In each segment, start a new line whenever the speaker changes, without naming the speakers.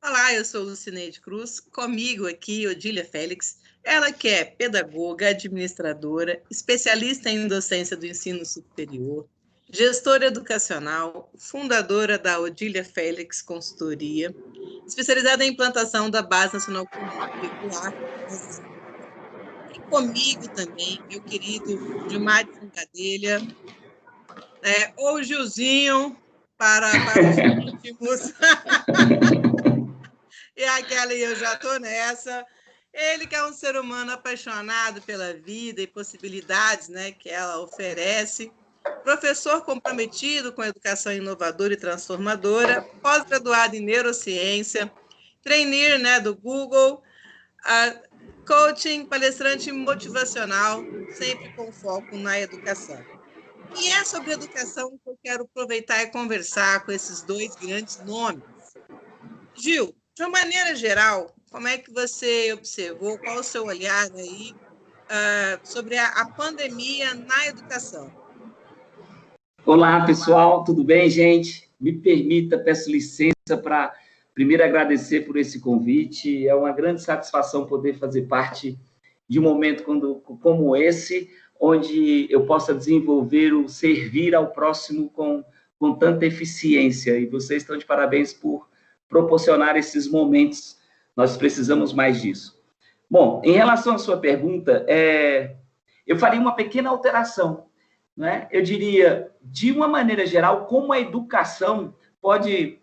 Olá, eu sou Lucineide Cruz, comigo aqui Odília Félix, ela que é pedagoga, administradora, especialista em docência do ensino superior, gestora educacional, fundadora da Odília Félix Consultoria, especializada em implantação da Base Nacional Curricular. E comigo também, meu querido Gilmar de Fungadelha, ou Gilzinho, para os íntimos. E aquela e eu já estou nessa. Ele que é um ser humano apaixonado pela vida e possibilidades, né, que ela oferece, professor comprometido com a educação inovadora e transformadora, pós-graduado em neurociência, trainee, né, do Google, coaching, palestrante motivacional, sempre com foco na educação. E é sobre educação que eu quero aproveitar e conversar com esses dois grandes nomes. Gil, de uma maneira geral, como é que você observou, qual o seu olhar aí sobre a pandemia na educação?
Olá, pessoal, tudo bem, gente? Me permita, peço licença para primeiro agradecer por esse convite. É uma grande satisfação poder fazer parte de um momento como esse, onde eu possa desenvolver o servir ao próximo com tanta eficiência. E vocês estão de parabéns por proporcionar esses momentos. Nós precisamos mais disso. Bom, em relação à sua pergunta, eu faria uma pequena alteração, né? Eu diria, de uma maneira geral, como a educação pode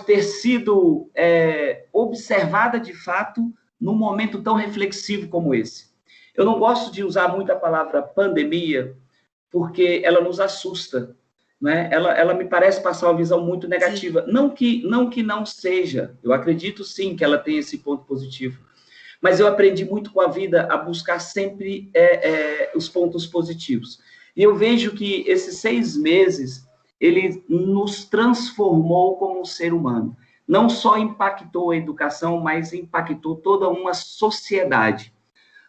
ter sido observada de fato num momento tão reflexivo como esse. Eu não gosto de usar muito a palavra pandemia, porque ela nos assusta, né? Ela me parece passar uma visão muito negativa. Não que não seja, eu acredito sim que ela tem esse ponto positivo, mas eu aprendi muito com a vida a buscar sempre os pontos positivos. E eu vejo que esses 6 meses, ele nos transformou como um ser humano. Não só impactou a educação, mas impactou toda uma sociedade.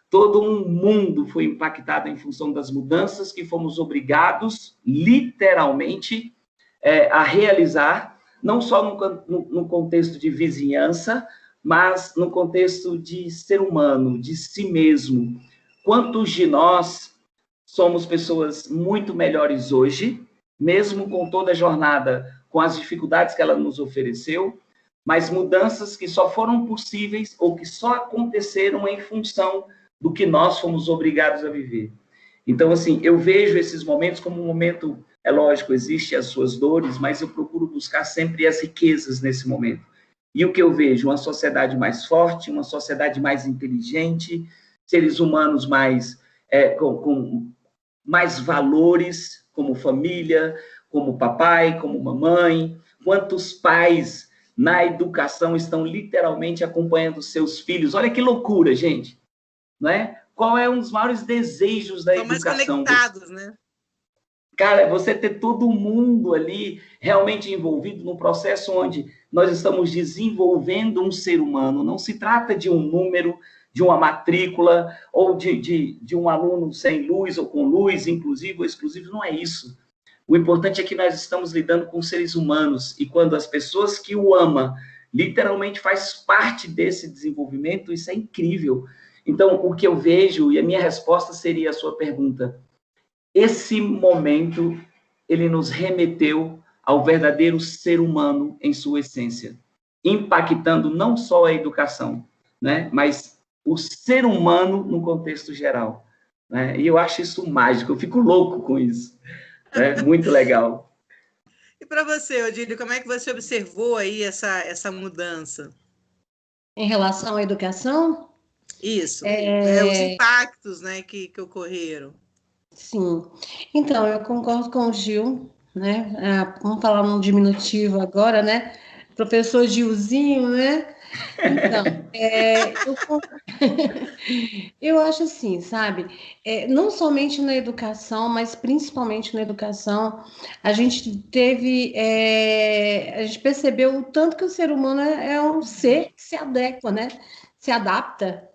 Todo um mundo foi impactado em função das mudanças que fomos obrigados, literalmente, a realizar, não só no contexto de vizinhança, mas no contexto de ser humano, de si mesmo. Quantos de nós somos pessoas muito melhores hoje, mesmo com toda a jornada, com as dificuldades que ela nos ofereceu, mas mudanças que só foram possíveis ou que só aconteceram em função do que nós fomos obrigados a viver. Então, assim, eu vejo esses momentos como um momento, é lógico, existem as suas dores, mas eu procuro buscar sempre as riquezas nesse momento. E o que eu vejo? Uma sociedade mais forte, uma sociedade mais inteligente, seres humanos com mais valores, como família, como papai, como mamãe. Quantos pais na educação estão literalmente acompanhando seus filhos? Olha que loucura, gente. Não é? Qual é um dos maiores desejos da educação?
Estão mais conectados, né?
Cara, você ter todo mundo ali realmente envolvido num processo onde nós estamos desenvolvendo um ser humano. Não se trata de um número, de uma matrícula, ou de um aluno sem luz ou com luz, inclusive ou exclusivo, não é isso. O importante é que nós estamos lidando com seres humanos, e quando as pessoas que o amam literalmente faz parte desse desenvolvimento, isso é incrível. Então, o que eu vejo, e a minha resposta seria a sua pergunta, esse momento, ele nos remeteu ao verdadeiro ser humano em sua essência, impactando não só a educação, né, mas o ser humano no contexto geral. Né? E eu acho isso mágico, eu fico louco com isso. Né? Muito legal.
E para você, Odílio, como é que você observou aí essa mudança?
Em relação à educação?
Isso, os impactos, né, que ocorreram.
Sim, então, eu concordo com o Gil, né? Vamos falar num diminutivo agora, né? Professor Gilzinho, né? Então, eu acho assim, sabe? Não somente na educação, mas principalmente na educação, a gente a gente percebeu o tanto que o ser humano é um ser que se adequa, né? Se adapta,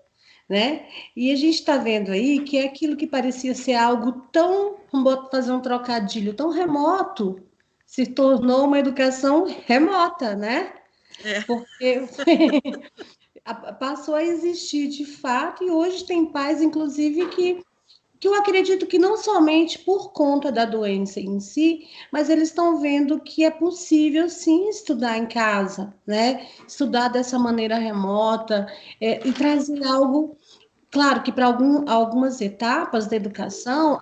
né? E a gente está vendo aí que é aquilo que parecia ser algo tão, vamos fazer um trocadilho, tão remoto, se tornou uma educação remota, né?
É.
Porque passou a existir de fato, e hoje tem pais, inclusive, que eu acredito que não somente por conta da doença em si, mas eles estão vendo que é possível sim estudar em casa, né? Estudar dessa maneira remota, e trazer algo, claro que para algumas etapas da educação,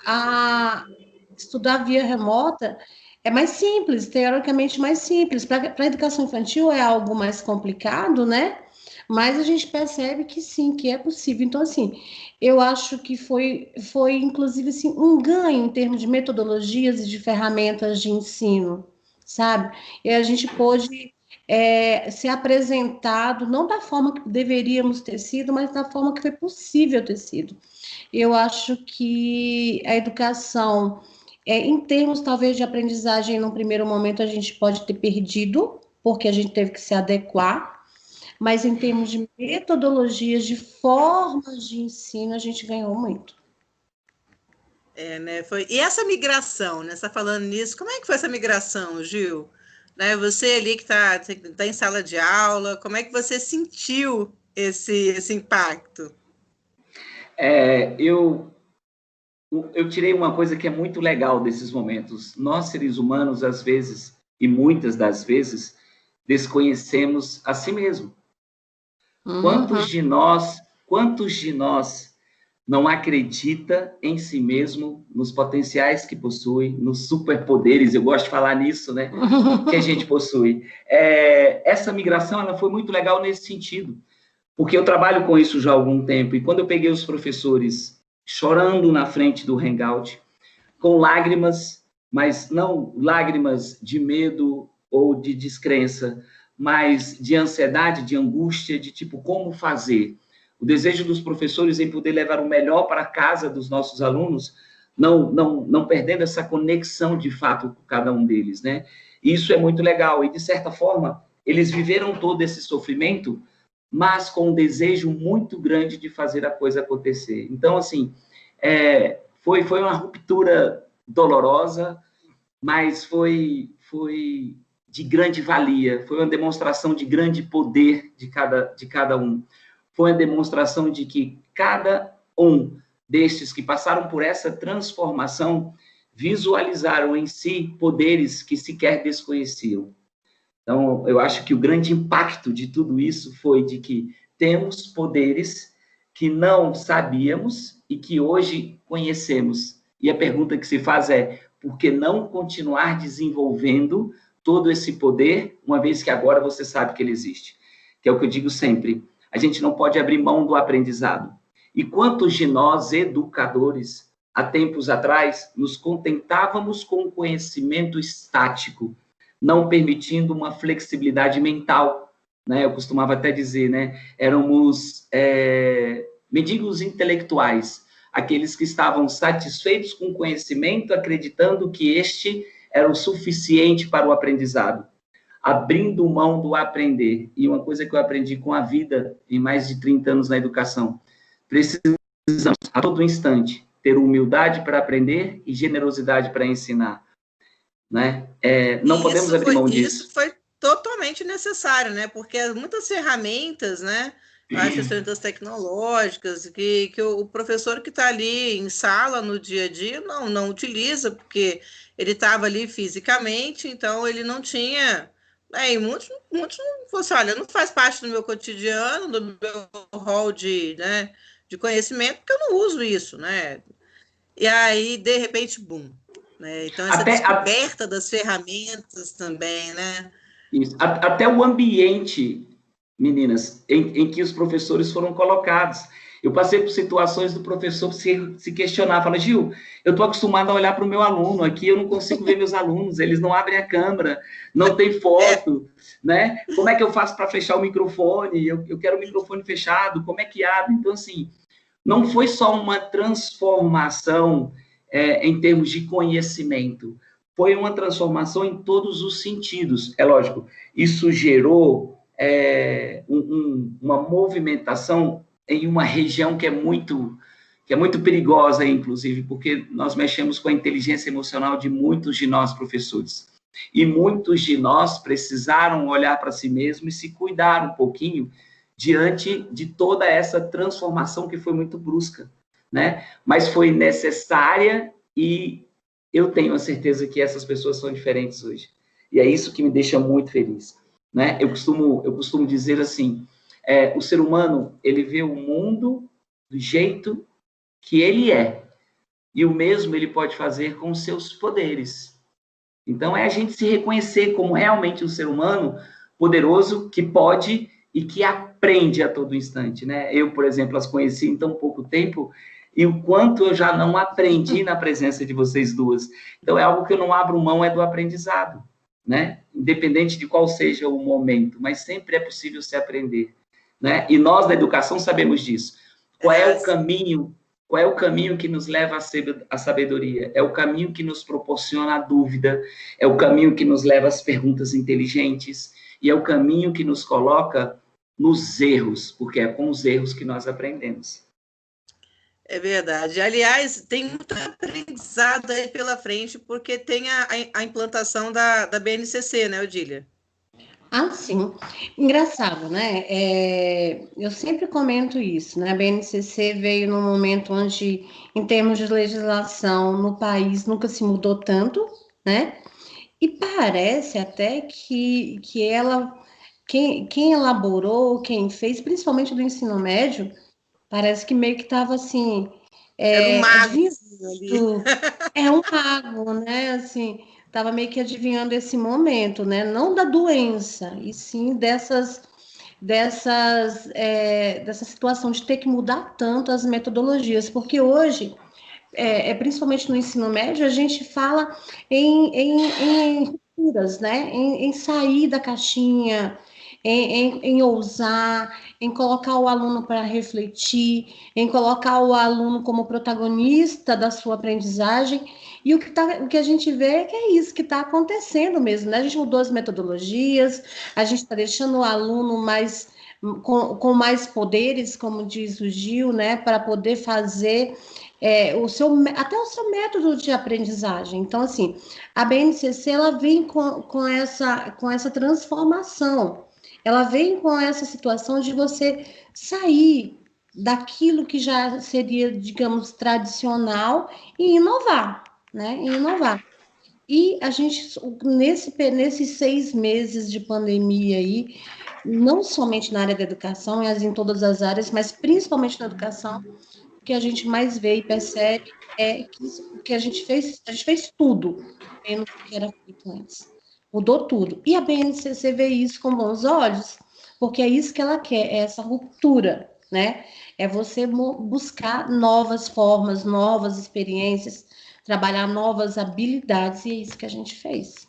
estudar via remota é mais simples, teoricamente mais simples. Para a educação infantil é algo mais complicado, né? Mas a gente percebe que sim, que é possível. Então, assim, eu acho que foi inclusive, assim, um ganho em termos de metodologias e de ferramentas de ensino, sabe? E a gente pôde ser apresentado, não da forma que deveríamos ter sido, mas da forma que foi possível ter sido. Eu acho que a educação, em termos talvez de aprendizagem, num primeiro momento a gente pode ter perdido, porque a gente teve que se adequar, mas em termos de metodologias, de formas de ensino, a gente ganhou muito.
Né? E essa migração, né? Você está falando nisso, como é que foi essa migração, Gil? Né? Você ali que tá em sala de aula, como é que você sentiu esse impacto?
Eu tirei uma coisa que é muito legal desses momentos. Nós, seres humanos, às vezes, e muitas das vezes, desconhecemos a si mesmo. Quantos de nós não acredita em si mesmo, nos potenciais que possui, nos superpoderes, eu gosto de falar nisso, né? Que a gente possui. Essa migração, ela foi muito legal nesse sentido, porque eu trabalho com isso já há algum tempo, e quando eu peguei os professores chorando na frente do Hangout, com lágrimas, mas não lágrimas de medo ou de descrença, mas de ansiedade, de angústia, de tipo, como fazer? O desejo dos professores em poder levar o melhor para a casa dos nossos alunos, não perdendo essa conexão de fato com cada um deles, né? Isso é muito legal, e de certa forma, eles viveram todo esse sofrimento, mas com um desejo muito grande de fazer a coisa acontecer. Então, assim, foi uma ruptura dolorosa, mas foi de grande valia, foi uma demonstração de grande poder de cada um. Foi uma demonstração de que cada um destes que passaram por essa transformação visualizaram em si poderes que sequer desconheciam. Então, eu acho que o grande impacto de tudo isso foi de que temos poderes que não sabíamos e que hoje conhecemos. E a pergunta que se faz é, por que não continuar desenvolvendo todo esse poder, uma vez que agora você sabe que ele existe? Que é o que eu digo sempre, a gente não pode abrir mão do aprendizado. E quantos de nós, educadores, há tempos atrás, nos contentávamos com o conhecimento estático, não permitindo uma flexibilidade mental, né? Eu costumava até dizer, né? Éramos mendigos intelectuais, aqueles que estavam satisfeitos com o conhecimento, acreditando que este era o suficiente para o aprendizado, abrindo mão do aprender. E uma coisa que eu aprendi com a vida, em mais de 30 anos na educação, precisamos, a todo instante, ter humildade para aprender e generosidade para ensinar. Né? Não podemos abrir mão disso.
Isso foi totalmente necessário, né? Porque muitas ferramentas, né? As ferramentas tecnológicas, que o professor que está ali em sala no dia a dia não utiliza, porque ele estava ali fisicamente, então ele não tinha. E muitos não fossem, olha, não faz parte do meu cotidiano, do meu rol de conhecimento, porque eu não uso isso, né? E aí, de repente, bum. Né? Então, essa descoberta das ferramentas também, né?
Isso. Até o ambiente, meninas, em que os professores foram colocados. Eu passei por situações do professor se questionar, fala, Gil, eu estou acostumado a olhar para o meu aluno, aqui eu não consigo ver meus alunos, eles não abrem a câmera, não tem foto, né? Como é que eu faço para fechar o microfone? Eu quero o microfone fechado, como é que abre? Então, assim, não foi só uma transformação em termos de conhecimento, foi uma transformação em todos os sentidos. É lógico, isso gerou uma movimentação em uma região que é muito perigosa, inclusive, porque nós mexemos com a inteligência emocional de muitos de nós, professores. E muitos de nós precisaram olhar para si mesmos e se cuidar um pouquinho diante de toda essa transformação que foi muito brusca, né? Mas foi necessária e eu tenho a certeza que essas pessoas são diferentes hoje. E é isso que me deixa muito feliz, né? Eu costumo dizer assim, o ser humano, ele vê o mundo do jeito que ele é. E o mesmo ele pode fazer com os seus poderes. Então, é a gente se reconhecer como realmente um ser humano poderoso que pode e que aprende a todo instante, né? Eu, por exemplo, as conheci em tão pouco tempo e o quanto eu já não aprendi na presença de vocês duas. Então, é algo que eu não abro mão, é do aprendizado, né? Independente de qual seja o momento, mas sempre é possível se aprender, né? E nós, da educação, sabemos disso. Qual é o caminho? Qual é o caminho que nos leva à sabedoria? É o caminho que nos proporciona a dúvida, é o caminho que nos leva às perguntas inteligentes, e é o caminho que nos coloca nos erros, porque é com os erros que nós aprendemos.
É verdade. Aliás, tem muito aprendizado aí pela frente, porque tem a implantação da BNCC, né, Odília?
Ah, sim. Engraçado, né? Eu sempre comento isso, né? A BNCC veio num momento onde, em termos de legislação, no país nunca se mudou tanto, né? E parece até que ela, quem elaborou, quem fez, principalmente do ensino médio, parece que meio que estava assim,
Era um mago ali.
adivinhando, é um mago, né? Assim, estava meio que adivinhando esse momento, né? Não da doença, e sim dessa situação de ter que mudar tanto as metodologias, porque hoje, principalmente no ensino médio, a gente fala em rupturas, né? Em sair da caixinha, em ousar, em colocar o aluno para refletir, em colocar o aluno como protagonista da sua aprendizagem. E o que a gente vê é que é isso que está acontecendo mesmo, né? A gente mudou as metodologias, a gente está deixando o aluno mais com mais poderes, como diz o Gil, né? Para poder fazer até o seu método de aprendizagem. Então, assim, a BNCC ela vem com essa transformação. Ela vem com essa situação de você sair daquilo que já seria, digamos, tradicional e inovar, né? E inovar. E a gente, nesses 6 meses de pandemia aí, não somente na área da educação, mas em todas as áreas, mas principalmente na educação, o que a gente mais vê e percebe é que a gente fez tudo menos do que era feito antes. Mudou tudo. E a BNCC vê isso com bons olhos, porque é isso que ela quer, é essa ruptura, né? É você buscar novas formas, novas experiências, trabalhar novas habilidades, e é isso que a gente fez.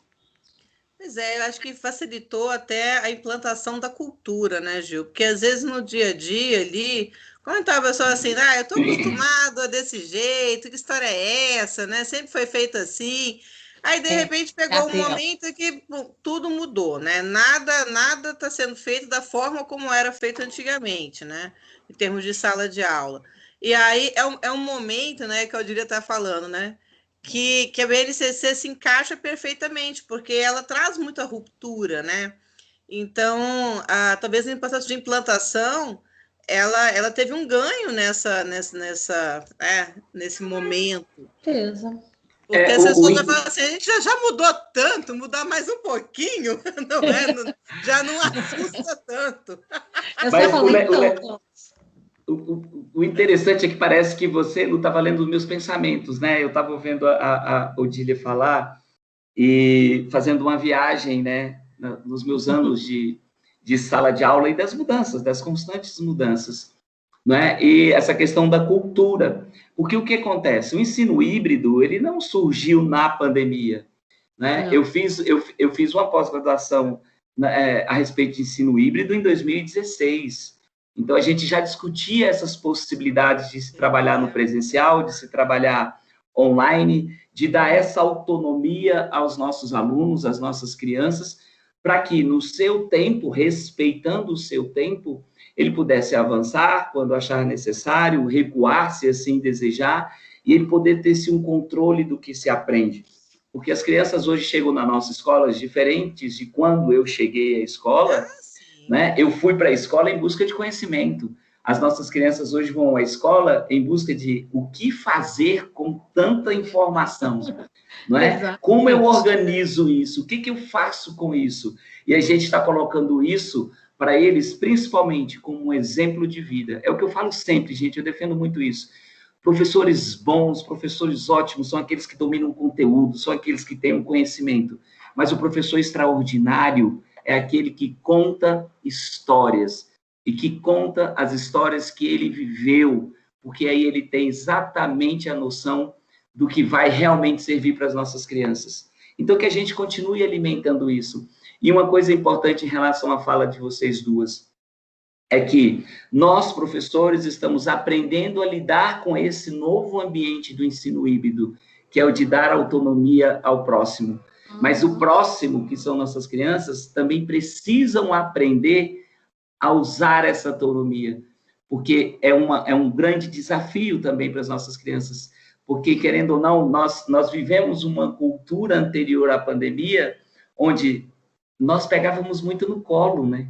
Pois é, eu acho que facilitou até a implantação da cultura, né, Gil? Porque às vezes no dia a dia ali, quando a pessoa assim, eu estou acostumado a desse jeito, que história é essa, né? Sempre foi feito assim. Aí, de repente, pegou um momento que tudo mudou, né? Nada está sendo feito da forma como era feito antigamente, né? Em termos de sala de aula. E aí é um momento, né, que eu diria estar falando, né? Que a BNCC se encaixa perfeitamente, porque ela traz muita ruptura, né? Então, talvez no processo de implantação, ela teve um ganho nesse momento.
Certeza.
Porque as pessoas já falam assim, a gente já mudou tanto, mudar mais um pouquinho, não é? Já não assusta tanto.
O interessante é que parece que você não estava lendo os meus pensamentos, né? Eu estava ouvindo a Odília falar e fazendo uma viagem, né? Nos meus anos de sala de aula e das mudanças, das constantes mudanças, né? E essa questão da cultura. Porque o que acontece? O ensino híbrido, ele não surgiu na pandemia, né? Eu fiz uma pós-graduação a respeito de ensino híbrido em 2016. Então, a gente já discutia essas possibilidades de se trabalhar no presencial, de se trabalhar online, de dar essa autonomia aos nossos alunos, às nossas crianças, para que, no seu tempo, respeitando o seu tempo, ele pudesse avançar quando achar necessário, recuar, se assim desejar, e ele poder ter-se um controle do que se aprende. porque as crianças hoje chegam na nossa escola diferentes de quando eu cheguei à escola, né? Eu fui para a escola em busca de conhecimento. As nossas crianças hoje vão à escola em busca de o que fazer com tanta informação, não é?
Exatamente.
Como eu organizo isso? O que que eu faço com isso? E a gente está colocando isso para eles, principalmente, como um exemplo de vida. É o que eu falo sempre, gente, eu defendo muito isso. Professores bons, professores ótimos, são aqueles que dominam o conteúdo, são aqueles que têm um conhecimento. Mas o professor extraordinário é aquele que conta histórias, e que conta as histórias que ele viveu, porque aí ele tem exatamente a noção do que vai realmente servir para as nossas crianças. Então, que a gente continue alimentando isso. E uma coisa importante em relação à fala de vocês duas, é que nós, professores, estamos aprendendo a lidar com esse novo ambiente do ensino híbrido, que é o de dar autonomia ao próximo. Mas o próximo, que são nossas crianças, também precisam aprender a usar essa autonomia, porque é um grande desafio também para as nossas crianças, porque, querendo ou não, nós vivemos uma cultura anterior à pandemia, onde nós pegávamos muito no colo, né?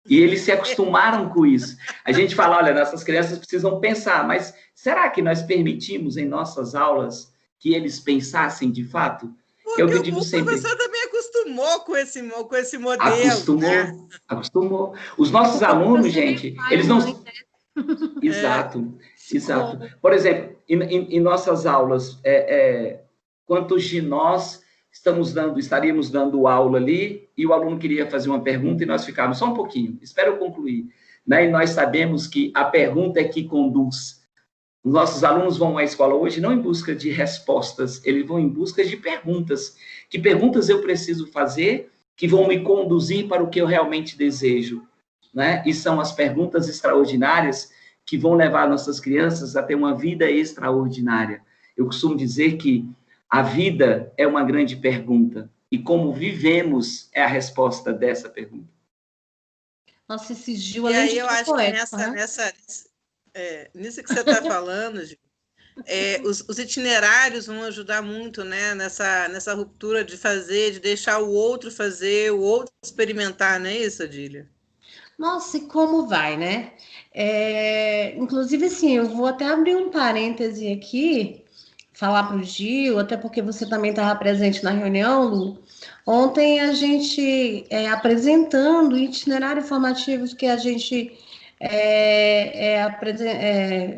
E eles se acostumaram com isso. A gente fala, olha, nossas crianças precisam pensar, mas será que nós permitimos em nossas aulas que eles pensassem de fato?
Porque
É o que eu digo
o
sempre.
professor também acostumou com esse modelo.
Acostumou. Os nossos alunos, gente, eles não... Exato. Por exemplo, em nossas aulas, quantos de nós estaríamos dando aula ali, e o aluno queria fazer uma pergunta e nós ficávamos, só um pouquinho, espera eu concluir. Né? E nós sabemos que a pergunta é que conduz. Os nossos alunos vão à escola hoje não em busca de respostas, eles vão em busca de perguntas. Que perguntas eu preciso fazer que vão me conduzir para o que eu realmente desejo? Né? E são as perguntas extraordinárias que vão levar nossas crianças a ter uma vida extraordinária. Eu costumo dizer que a vida é uma grande pergunta, e como vivemos é a resposta dessa pergunta.
Nossa, esse Gil,
E
além
aí
de
eu acho
poético,
que nisso que você está falando, Gil, os itinerários vão ajudar muito, né, nessa ruptura de fazer, de deixar o outro fazer, o outro experimentar, não é isso, Adília?
Nossa, e como vai, né? Inclusive, assim, eu vou até abrir um parêntese aqui, falar para o Gil, até porque você também estava presente na reunião, Lu. Ontem a gente apresentando o itinerário formativo que a gente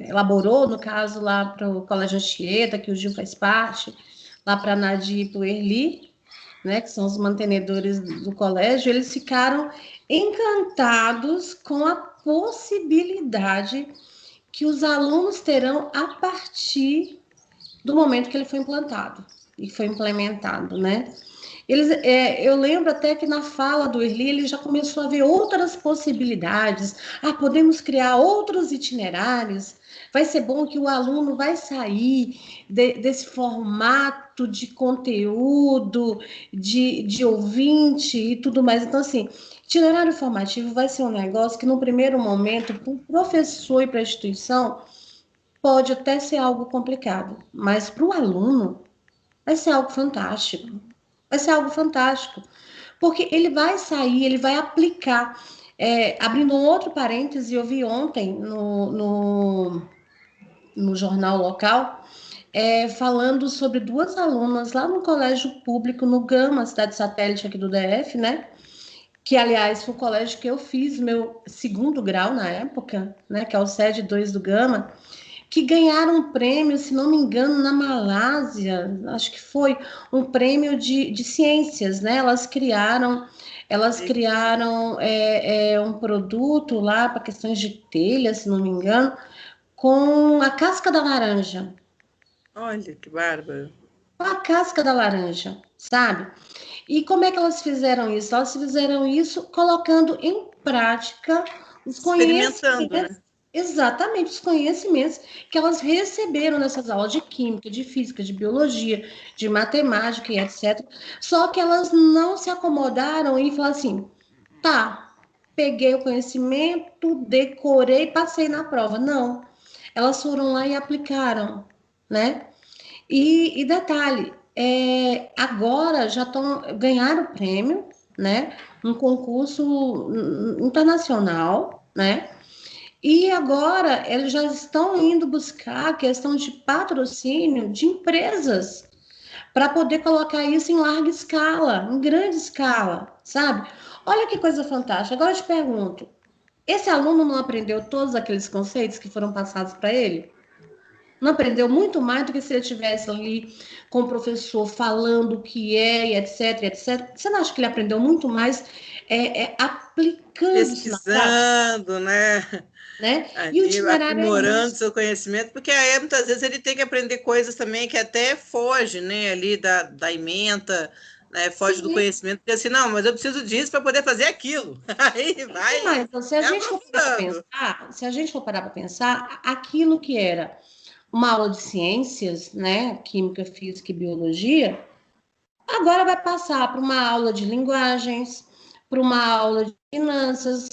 elaborou, no caso, lá para o Colégio Anchieta, que o Gil faz parte, lá para a Nadir e para o Erli, né, que são os mantenedores do colégio, eles ficaram encantados com a possibilidade que os alunos terão a partir do momento que ele foi implantado e foi implementado, né? Eu lembro até que na fala do Erli, ele já começou a ver outras possibilidades. Podemos criar outros itinerários. Vai ser bom que o aluno vai sair desse formato de conteúdo, de ouvinte e tudo mais. Então, assim, itinerário formativo vai ser um negócio que, no primeiro momento, para o professor e para a instituição, pode até ser algo complicado, mas para o aluno vai ser algo fantástico. Vai ser algo fantástico, porque ele vai sair, ele vai aplicar. Abrindo um outro parêntese, eu vi ontem no jornal local, falando sobre duas alunas lá no colégio público, no Gama, cidade satélite aqui do DF, né? Que, aliás, foi o colégio que eu fiz meu segundo grau na época, né? Que é o SED 2 do Gama, que ganharam um prêmio, se não me engano, na Malásia, acho que foi um prêmio de ciências, né? Elas criaram um produto lá para questões de telha, se não me engano, com a casca da laranja.
Olha, que bárbaro.
Com a casca da laranja, sabe? E como é que elas fizeram isso? Elas fizeram isso colocando em prática os conhecimentos. Né? Exatamente, os conhecimentos que elas receberam nessas aulas de química, de física, de biologia, de matemática e etc. Só que elas não se acomodaram em falar assim, tá, peguei o conhecimento, decorei, passei na prova. Não, elas foram lá e aplicaram, né? E detalhe, agora já ganharam o prêmio, né? Um concurso internacional, né? E agora eles já estão indo buscar a questão de patrocínio de empresas para poder colocar isso em larga escala, em grande escala, sabe? Olha que coisa fantástica. Agora eu te pergunto, esse aluno não aprendeu todos aqueles conceitos que foram passados para ele? Não aprendeu muito mais do que se ele estivesse ali com o professor falando o que é, e etc, etc. Você não acha que ele aprendeu muito mais aplicando isso na prática?
Pesquisando, né?
Né? E o
Ali,
itinerário é
aprimorando
isso.
seu conhecimento, porque aí muitas vezes ele tem que aprender coisas também que até foge, né, ali da ementa, né, foge do
Sim.
conhecimento, porque assim, não, mas eu preciso disso para poder fazer aquilo. Aí vai
Então, se a gente for parar para
aprofundando.
pensar, aquilo que era uma aula de ciências, né, química, física e biologia, agora vai passar para uma aula de linguagens, para uma aula de finanças,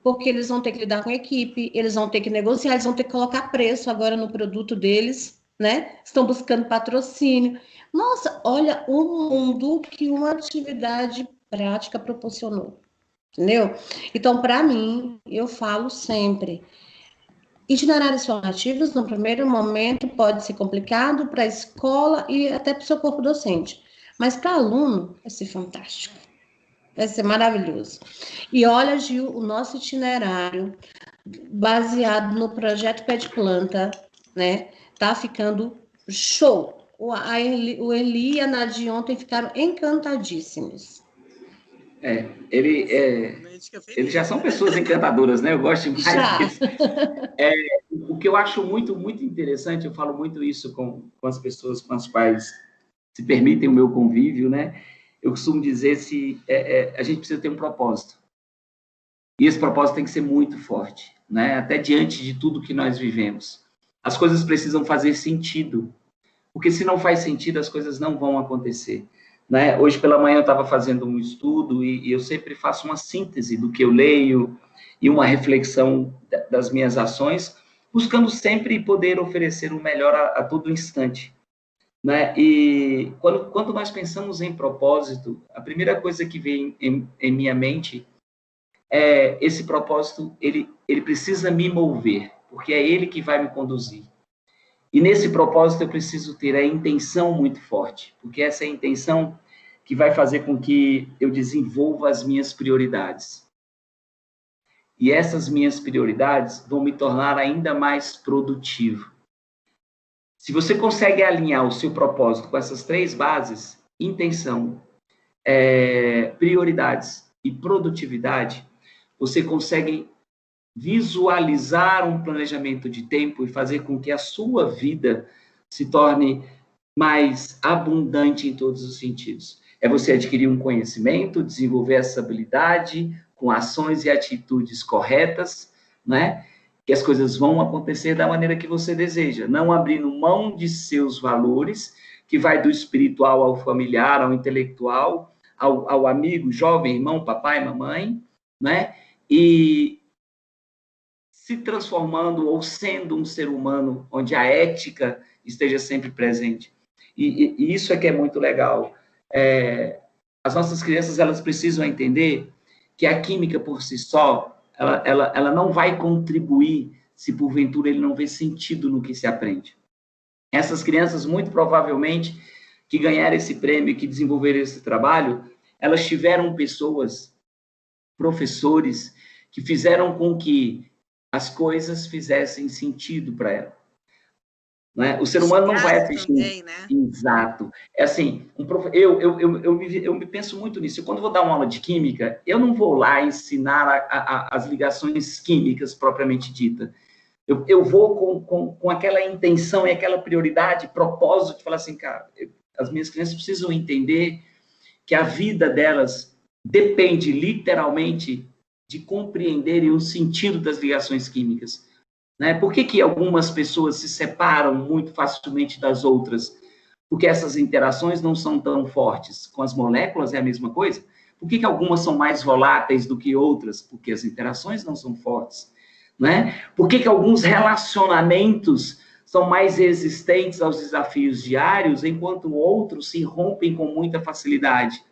porque eles vão ter que lidar com a equipe, eles vão ter que negociar, eles vão ter que colocar preço agora no produto deles, né? Estão buscando patrocínio. Nossa, olha o mundo que uma atividade prática proporcionou, entendeu? Então, para mim, eu falo sempre, itinerários formativos, no primeiro momento, pode ser complicado para a escola e até para o seu corpo docente, mas para aluno, vai ser fantástico. Vai ser maravilhoso. E olha, Gil, o nosso itinerário, baseado no projeto Pé de Planta, né? Tá ficando show. O Eli e a Nadia ontem ficaram encantadíssimos.
Eles já são pessoas encantadoras, né? Eu gosto demais disso. O que eu acho muito, muito interessante, eu falo muito isso com as pessoas com as quais se permitem o meu convívio, né? Eu costumo dizer a gente precisa ter um propósito. E esse propósito tem que ser muito forte, né? Até diante de tudo que nós vivemos. As coisas precisam fazer sentido, porque se não faz sentido, as coisas não vão acontecer, né? Hoje pela manhã eu estava fazendo um estudo e eu sempre faço uma síntese do que eu leio e uma reflexão das minhas ações, buscando sempre poder oferecer o melhor a todo instante, né? E quando nós pensamos em propósito, a primeira coisa que vem em minha mente é esse propósito, ele precisa me mover, porque é ele que vai me conduzir. E nesse propósito eu preciso ter a intenção muito forte, porque essa é a intenção que vai fazer com que eu desenvolva as minhas prioridades. E essas minhas prioridades vão me tornar ainda mais produtivo. Se você consegue alinhar o seu propósito com essas três bases, intenção, prioridades e produtividade, você consegue visualizar um planejamento de tempo e fazer com que a sua vida se torne mais abundante em todos os sentidos. É você adquirir um conhecimento, desenvolver essa habilidade com ações e atitudes corretas, né? Que as coisas vão acontecer da maneira que você deseja, não abrindo mão de seus valores, que vai do espiritual ao familiar, ao intelectual, ao amigo, jovem, irmão, papai, mamãe, né? E se transformando ou sendo um ser humano onde a ética esteja sempre presente. E isso é que é muito legal. As nossas crianças, elas precisam entender que a química por si só, ela não vai contribuir se porventura ele não vê sentido no que se aprende. Essas crianças, muito provavelmente, que ganharam esse prêmio, que desenvolveram esse trabalho, elas tiveram pessoas, professores, que fizeram com que as coisas fizessem sentido para ela. Né? O ser humano não vai assistir.
Também, né?
Exato. É assim, eu me penso muito nisso. Quando vou dar uma aula de química, eu não vou lá ensinar as ligações químicas propriamente dita. Eu vou com aquela intenção e aquela prioridade, propósito de falar assim, cara, as minhas crianças precisam entender que a vida delas depende literalmente de compreenderem o sentido das ligações químicas. Né? Por que algumas pessoas se separam muito facilmente das outras? Porque essas interações não são tão fortes. Com as moléculas é a mesma coisa. Por que algumas são mais voláteis do que outras? Porque as interações não são fortes. Né? Por que alguns relacionamentos são mais resistentes aos desafios diários, enquanto outros se rompem com muita facilidade.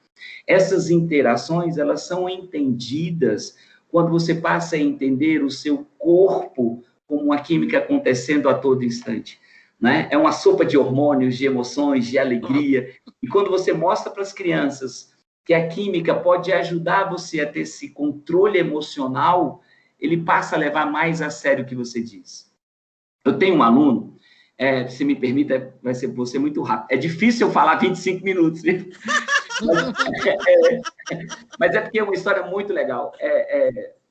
Essas interações, elas são entendidas quando você passa a entender o seu corpo como uma química acontecendo a todo instante, né? É uma sopa de hormônios, de emoções, de alegria. E quando você mostra para as crianças que a química pode ajudar você a ter esse controle emocional, ele passa a levar mais a sério o que você diz. Eu tenho um aluno, se me permita, vou ser muito rápido. É difícil eu falar 25 minutos, viu? Mas é porque é uma história muito legal.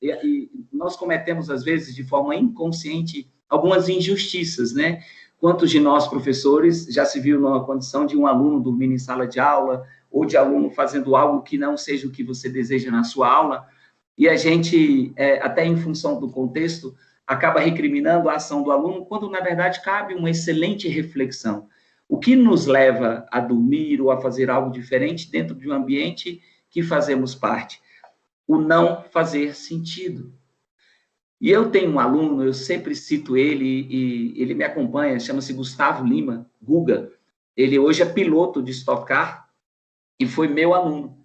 E nós cometemos, às vezes, de forma inconsciente, algumas injustiças, né? Quantos de nós, professores, já se viu numa condição de um aluno dormindo em sala de aula, ou de aluno fazendo algo que não seja o que você deseja na sua aula, e a gente, até em função do contexto, acaba recriminando a ação do aluno, quando, na verdade, cabe uma excelente reflexão. O que nos leva a dormir ou a fazer algo diferente dentro de um ambiente que fazemos parte? O não fazer sentido. E eu tenho um aluno, eu sempre cito ele, e ele me acompanha, chama-se Gustavo Lima, Guga. Ele hoje é piloto de Stock Car e foi meu aluno.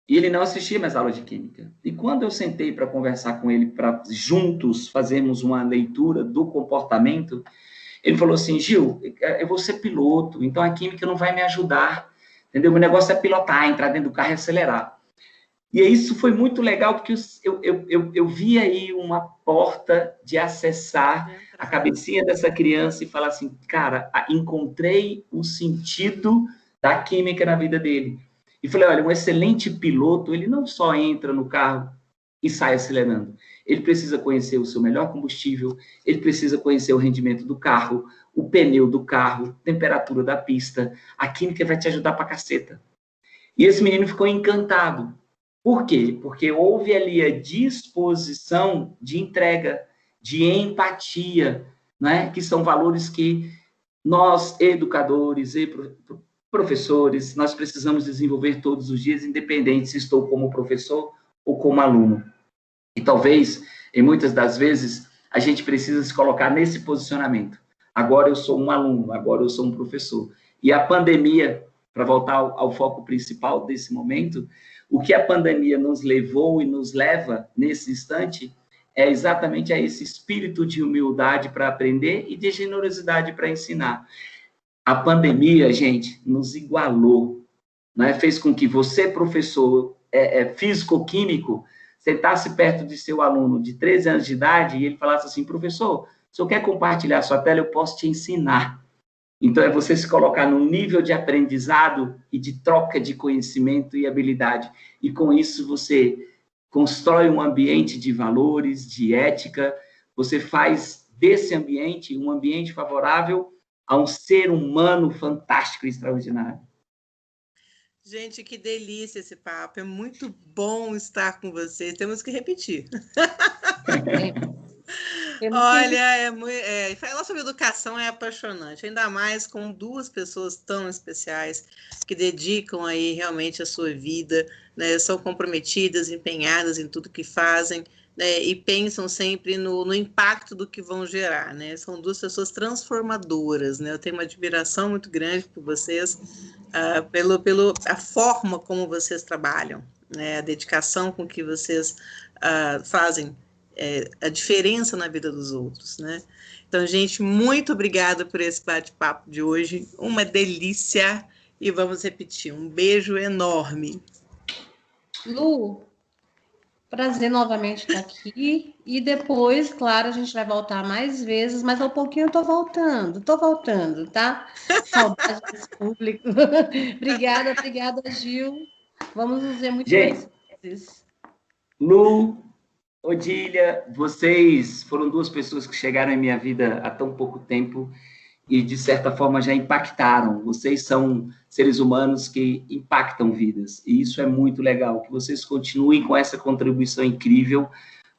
E ele não assistia mais aula de química. E quando eu sentei para conversar com ele, para juntos fazermos uma leitura do comportamento, ele falou assim: Gil, eu vou ser piloto, então a química não vai me ajudar, entendeu? Meu negócio é pilotar, entrar dentro do carro e acelerar. E isso foi muito legal, porque eu vi aí uma porta de acessar a cabecinha dessa criança e falar assim, cara, encontrei o sentido da química na vida dele. E falei, olha, um excelente piloto, ele não só entra no carro e sai acelerando, ele precisa conhecer o seu melhor combustível, ele precisa conhecer o rendimento do carro, o pneu do carro, temperatura da pista, a química vai te ajudar pra caceta. E esse menino ficou encantado. Por quê? Porque houve ali a disposição de entrega, de empatia, né? Que são valores que nós, educadores e professores, nós precisamos desenvolver todos os dias, independente se estou como professor ou como aluno. E talvez, em muitas das vezes, a gente precisa se colocar nesse posicionamento. Agora eu sou um aluno, agora eu sou um professor. E a pandemia, para voltar ao foco principal desse momento, o que a pandemia nos levou e nos leva nesse instante é exatamente a esse espírito de humildade para aprender e de generosidade para ensinar. A pandemia, gente, nos igualou, né? Fez com que você, professor físico-químico, sentasse perto de seu aluno de 13 anos de idade e ele falasse assim, professor, se eu quer compartilhar sua tela, eu posso te ensinar. Então, é você se colocar num nível de aprendizado e de troca de conhecimento e habilidade. E, com isso, você constrói um ambiente de valores, de ética, você faz desse ambiente um ambiente favorável a um ser humano fantástico e extraordinário.
Gente, que delícia esse papo. É muito bom estar com vocês. Temos que repetir. Olha, falar sobre educação é apaixonante, ainda mais com duas pessoas tão especiais que dedicam aí realmente a sua vida, né, são comprometidas, empenhadas em tudo que fazem, né, e pensam sempre no impacto do que vão gerar, né? São duas pessoas transformadoras, né? Eu tenho uma admiração muito grande por vocês, pela forma como vocês trabalham, né, a dedicação com que vocês fazem a diferença na vida dos outros, né? Então, gente, muito obrigada por esse bate-papo de hoje, uma delícia, e vamos repetir, um beijo enorme.
Lu, prazer novamente estar aqui, e depois, claro, a gente vai voltar mais vezes, mas ao pouquinho eu tô voltando, tá? Saudade desse público. Obrigada, Gil. Vamos nos ver muito mais vezes.
Lu, Odília, vocês foram duas pessoas que chegaram em minha vida há tão pouco tempo e, de certa forma, já impactaram. Vocês são seres humanos que impactam vidas, e isso é muito legal. Que vocês continuem com essa contribuição incrível.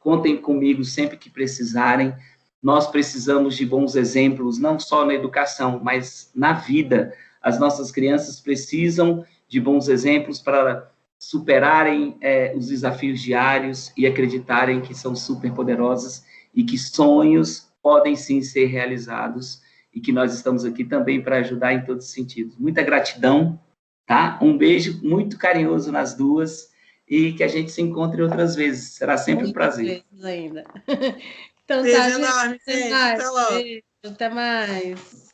Contem comigo sempre que precisarem. Nós precisamos de bons exemplos, não só na educação, mas na vida. As nossas crianças precisam de bons exemplos para superarem os desafios diários e acreditarem que são super poderosas e que sonhos podem sim ser realizados. e que nós estamos aqui também para ajudar em todos os sentidos. Muita gratidão, tá? Um beijo muito carinhoso nas duas e que a gente se encontre outras vezes. Será sempre um prazer.
Ainda. Então,
Beijo
tá,
enorme, gente. Até logo.
Beijo, até mais.